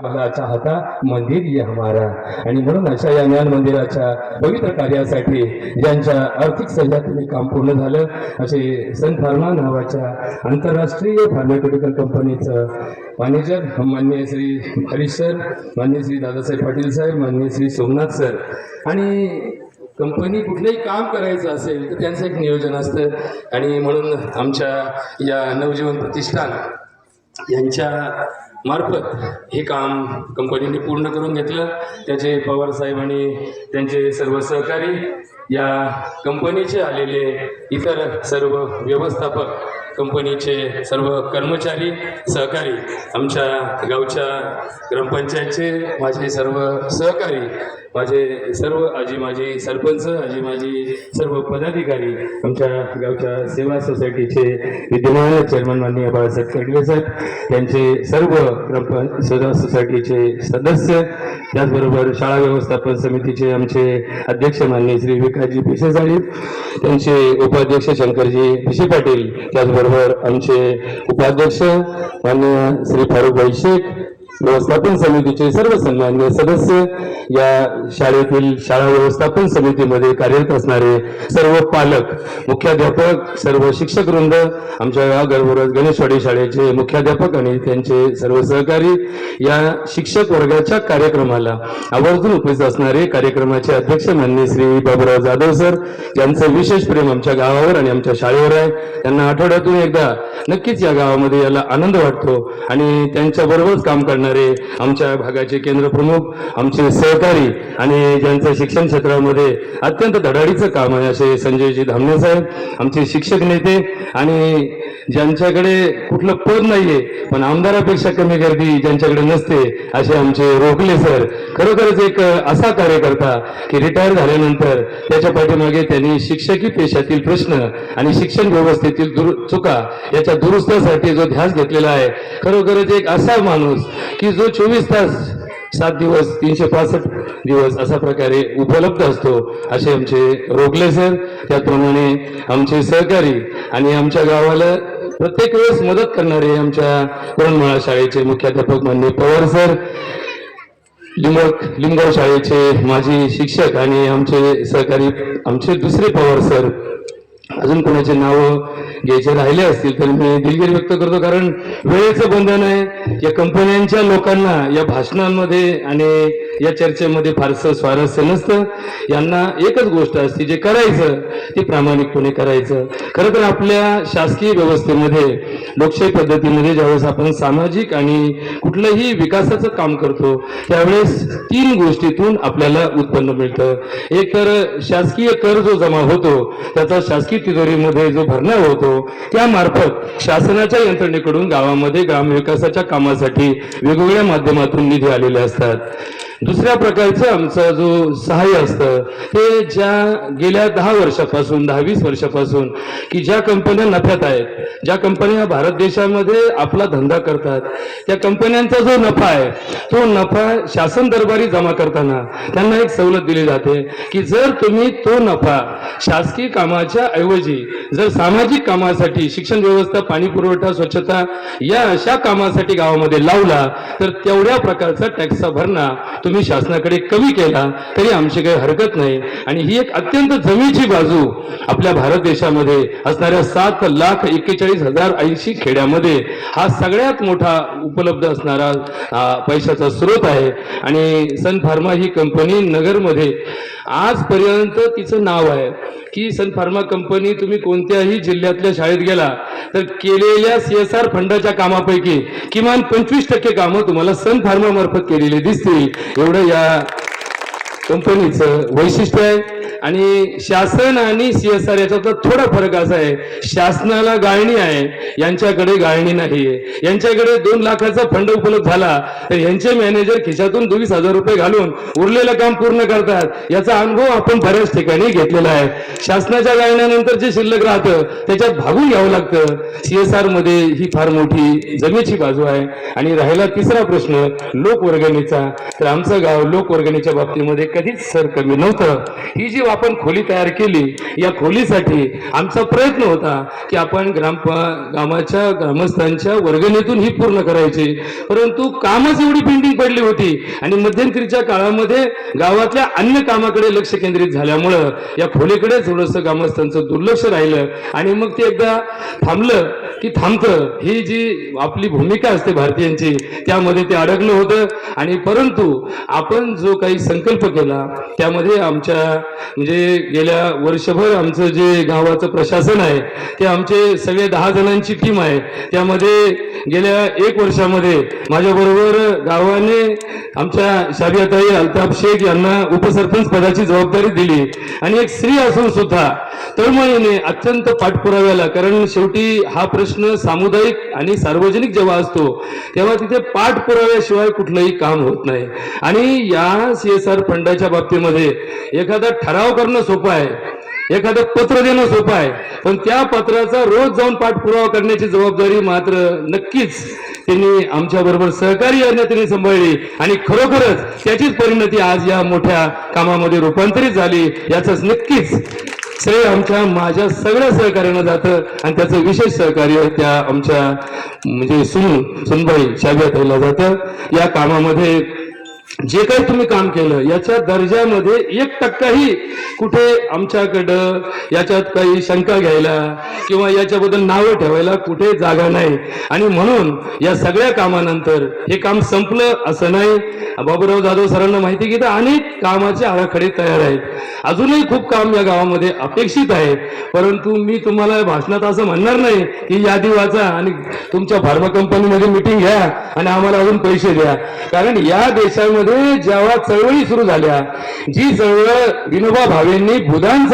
मला चाहता मंदिर ये हमारा। आणि म्हणून अशा या ज्ञान मंदिराच्या पवित्र कार्यासाठी ज्यांच्या आर्थिक सह्याद्रीने काम पूर्ण झालं असे सन फार्मा नावाच्या आंतरराष्ट्रीय फार्मास्युटिकल कंपनीचं मॅनेजर माननीय श्री हरीश सर, माननीय श्री दादासाहेब पाटील साहेब, माननीय श्री सोमनाथ सर। आणि कंपनी कुठलंही काम करायचं असेल तर त्यांचं एक नियोजन असतं आणि म्हणून आमच्या या नवजीवन प्रतिष्ठान यांच्या मार्फत हे काम कंपनीने पूर्ण करून घेतलं। त्याचे पवार साहेब आणि त्यांचे सर्व सहकारी, या कंपनीचे आलेले इतर सर्व व्यवस्थापक, कंपनीचे सर्व कर्मचारी, सहकारी, आमच्या गावच्या ग्रामपंचायतचे माझे सर्व सहकारी, माझे सर्व आजी माजी सरपंच, आजी माजी सर्व पदाधिकारी, आमच्या गावच्या सेवा सोसायटीचे विद्यमान चेअरमन माननीय बाळासाहेब कडवे साहेब, त्यांचे सर्व सेवा सोसायटीचे सदस्य, त्याचबरोबर शाळा व्यवस्थापन समितीचे आमचे अध्यक्ष माननीय श्री विकासजी पिसे साहेब, त्यांचे उपाध्यक्ष शंकरजी पिसे पाटील, त्याचबरोबर आमचे उपाध्यक्ष माननीय श्री फारुखभाई शेख, व्यवस्थापन समितीचे सर्व सन्माननीय सदस्य, या शाळेतील शाळा व्यवस्थापन समितीमध्ये कार्यरत असणारे सर्व पालक, मुख्याध्यापक, सर्व शिक्षक वृंद, आमच्या गावगर्भरज गणेशवाडी शाळेचे मुख्याध्यापक आणि त्यांचे सर्व सहकारी, या शिक्षक वर्गाच्या कार्यक्रमाला आवर्जून उपस्थित असणारे कार्यक्रमाचे अध्यक्ष माननीय श्री बाबूराव जाधव सर, यांचं विशेष प्रेम आमच्या गावावर आणि आमच्या शाळेवर आहे। त्यांना आठवड्यातून एकदा नक्कीच या गावामध्ये याला आनंद वाटतो आणि त्यांच्याबरोबरच काम करणारे आमच्या भागाचे केंद्र प्रमुख, आमचे सहकारी आणि ज्यांचं शिक्षण क्षेत्रामध्ये अत्यंत धडाडीचं काम आहे असे संजयजी धामणे साहेब, आमचे शिक्षक नेते आणि ज्यांच्याकडे कुठलं पद नाहीये पण आमदारापेक्षा कमी गर्दी ज्यांच्याकडे नसते असे आमचे रोखले सर। खरोखरच एक असा कार्यकर्ता की रिटायर झाल्यानंतर त्याच्या पाठीमागे त्यांनी शिक्षकी पेशातील प्रश्न आणि शिक्षण व्यवस्थेतील चुका याच्या दुरुस्तीसाठी जो ध्यास घेतलेला आहे, खरोखरच एक असा माणूस की जो 24 तास 7 दिवस 365 दिवस अशा प्रकारे उपलब्ध असतो असे आमचे रोगले सर। त्याचप्रमाणे आमचे सहकारी आणि आमच्या गावाला प्रत्येक वेळेस मदत करणारे आमच्या तोरणमाळा शाळेचे मुख्याध्यापक माननीय पवार सर, लिंगाव शाळेचे माजी शिक्षक आणि आमचे सहकारी आमचे दुसरे पवार सर। अजून कोणाचे नाव घ्यायचे राहिले असतील तर मी दिलगिरी व्यक्त करतो, कारण वेळेचं बंधन आहे। या कंपन्यांच्या लोकांना या भाषणांमध्ये आणि या चर्चेमध्ये फारसं स्वारस्य नसतं। यांना एकच गोष्ट असते, जे करायचं ते प्रामाणिकपणे करायचं। खरं तर आपल्या शासकीय व्यवस्थेमध्ये लोकशाही पद्धतीमध्ये ज्यावेळेस आपण सामाजिक आणि कुठलंही विकासाचं काम करतो त्यावेळेस 3 गोष्टीतून आपल्याला उत्पन्न मिळतं। एक तर शासकीय कर जो जमा होतो त्याचा शासकीय तिजोरीमध्ये जो भरणा होतो त्यामार्फत शासनाच्या यंत्रणेकडून गावामध्ये ग्रामविकासाच्या कामासाठी वेगवेगळ्या माध्यमातून निधी आलेले असतात। दुसऱ्या प्रकारचं आमचं जो सहाय्य असतं ते ज्या गेल्या 10 वर्षापासून 10-20 वर्षापासून की ज्या कंपन्या नफ्यात आहेत, ज्या कंपन्या भारत देशामध्ये आपला धंदा करतात, त्या कंपन्यांचा जो नफा आहे तो नफा शासन दरबारी जमा करताना त्यांना एक सवलत दिली जाते की जर तुम्ही तो नफा शासकीय कामाच्या ऐवजी जर सामाजिक कामासाठी, शिक्षण व्यवस्था, पाणी पुरवठा, स्वच्छता या अशा कामासाठी गावामध्ये लावला तर तेवढ्या प्रकारचा टॅक्सचा भरणा तुम्ही शासनाकडे कमी केला तरी आमची काही हरकत नाही। आणि ही एक अत्यंत जमेची बाजू आपल्या भारत देशामध्ये असणाऱ्या 7,41,080 खेड्यामध्ये हा सगळ्यात मोठा उपलब्ध असणारा पैशाचा स्रोत आहे। आणि सन फार्मा ही कंपनी नगरमध्ये आजपर्यंत तिचं नाव आहे की सन फार्मा कंपनी तुम्ही कोणत्याही जिल्ह्यातल्या शाळेत गेला तर केलेल्या CSR फंडाच्या कामापैकी किमान 25% कामं तुम्हाला सन फार्मा मार्फत केलेली दिसतील, एवढं या कंपनीचं वैशिष्ट्य आहे। आणि शासन आणि CSR याच्यात थोडा फरक असा आहे, शासनाला गाळणी आहे, यांच्याकडे गाळणी नाहीये। यांच्याकडे 2 लाखाचा फंड उपलब्ध झाला तर यांचे मॅनेजर खिशातून 22,000 रुपये घालून उरलेलं काम पूर्ण करतात। याचा अनुभव आपण बऱ्याच ठिकाणी घेतलेला आहे। शासनाच्या गाळण्यानंतर जे शिल्लक राहतं त्याच्यात भागून घ्यावं लागतं। CSR मध्ये ही फार मोठी जमेची बाजू आहे। आणि राहिला तिसरा प्रश्न लोकवर्गणीचा, तर आमचं गाव लोकवर्गणीच्या बाबतीमध्ये कधीच सर कमी नव्हतं। ही जी आपण खोली तयार केली, या खोलीसाठी आमचा प्रयत्न होता की आपण गावाच्या ग्रामस्थांच्या वर्गणीतून ही पूर्ण करायची, परंतु कामच एवढी पेंडिंग पडली होती आणि मध्यंतरीच्या काळामध्ये गावातल्या अन्य कामाकडे लक्ष केंद्रित झाल्यामुळं या खोलीकडे थोडंसं ग्रामस्थांचं दुर्लक्ष राहिलं आणि मग ते एकदा थांबलं की थांबतं, ही जी आपली भूमिका असते भारतीयांची त्यामध्ये ते अडकलं होतं. आणि परंतु आपण जो काही संकल्प केला त्यामध्ये आमच्या म्हणजे गेल्या वर्षभर आमचं जे गावाचं प्रशासन आहे ते आमचे सगळे 10 जणांची टीम आहे. त्यामध्ये गेल्या 1 वर्षामध्ये माझ्याबरोबर गावाने आमच्या शाबियाताई अल्ताफ शेख यांना उपसरपंच पदाची जबाबदारी दिली आणि एक स्त्री असून सुद्धा तळमळीने अत्यंत पाठपुराव्याला, कारण शेवटी हा प्रश्न सामुदायिक आणि सार्वजनिक जेव्हा असतो तेव्हा तिथे पाठपुराव्याशिवाय कुठलंही काम होत नाही. आणि या CSR फंडाच्या बाबतीमध्ये एखादा ठराव करणं सोपं आहे, एखादं पत्र देणं सोपं आहे, पण त्या पत्राचा रोज जाऊन पाठपुरावा करण्याची जबाबदारी मात्र नक्कीच त्यांनी आमच्या बरोबर सहकार्याने त्यांनी सांभाळली आणि खरोखरच त्याचीच परिणती आज या मोठ्या कामामध्ये रूपांतरित झाली. याचंच नक्कीच श्रेय माझ्या सगळ्या सहकार्यानं जातं आणि त्याचं विशेष सहकार्य त्या आमच्या म्हणजे सुनबाई शाबियाताईला जातं. या कामामध्ये जे काही तुम्ही काम केलं याच्या दर्जामध्ये 1% कुठे आमच्याकडं याच्यात काही शंका घ्यायला किंवा याच्याबद्दल नावं ठेवायला कुठे जागा नाही. आणि म्हणून या सगळ्या कामानंतर हे काम संपलं असं नाही. बाबूराव जाधव सरांना माहिती की अनेक कामाचे आराखडे तयार आहेत, अजूनही खूप काम या गावामध्ये अपेक्षित आहे. परंतु मी तुम्हाला भाषणात असं म्हणणार नाही की यादी वाचा आणि तुमच्या फार्मा कंपनीमध्ये मिटिंग घ्या आणि आम्हाला अजून पैसे द्या, कारण या देशामध्ये जेव्हा चळवळी सुरू झाल्या, जी चळवळ विनोबा भावेंनी भूदान